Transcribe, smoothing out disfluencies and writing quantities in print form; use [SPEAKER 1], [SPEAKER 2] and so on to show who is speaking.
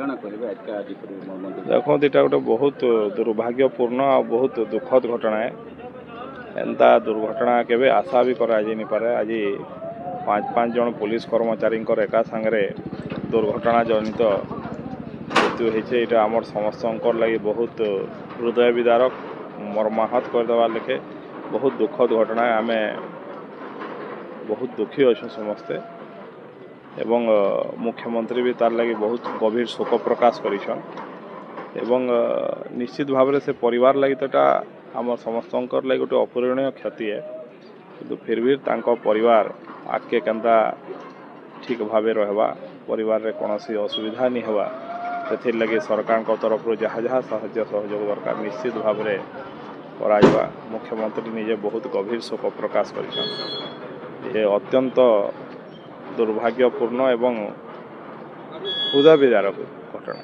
[SPEAKER 1] କାଣା କରିବେ ଆজକା ଯେପରି ମର୍ମନ୍ତୁଦ
[SPEAKER 2] देखो এটা गोटे बहुत दुर्भाग्यपूर्ण और बहुत दुखद घटना है। एंता दुर्घटना केवे आशा भी करा जाई नहीं पारे। आज पाँच जन पुलिस कर्मचारी एका सांगरे दुर्घटना जनित मृत्यु होइछे। एटा आमर समस्त लगी बहुत हृदय विदारक मर्माहत करदेवा लेखे बहुत दुखद घटना है। आमे बहुत दुखी अच्छे समस्ते एवं मुख्यमंत्री भी तार लगी बहुत गभीर शोक प्रकाश करिछन एवं निश्चित भाव से परिवार लगी तो आम समस्त लगी गोटे अपूरणीय क्षति है। किंतु फिर भी तांको परिवार आगे केंता ठीक भाव रहबा परिवार रे कौन असुविधा नहीं हवा से लगी सरकार तरफ जहाँ जहाँ साहाय्य सहयोग दरकार निश्चित भाव में करा। मुख्यमंत्री निजे बहुत गभीर शोक प्रकाश करिछन। ये अत्यंत दुर्भाग्यपूर्ण एवं हृदय विदारक घटना।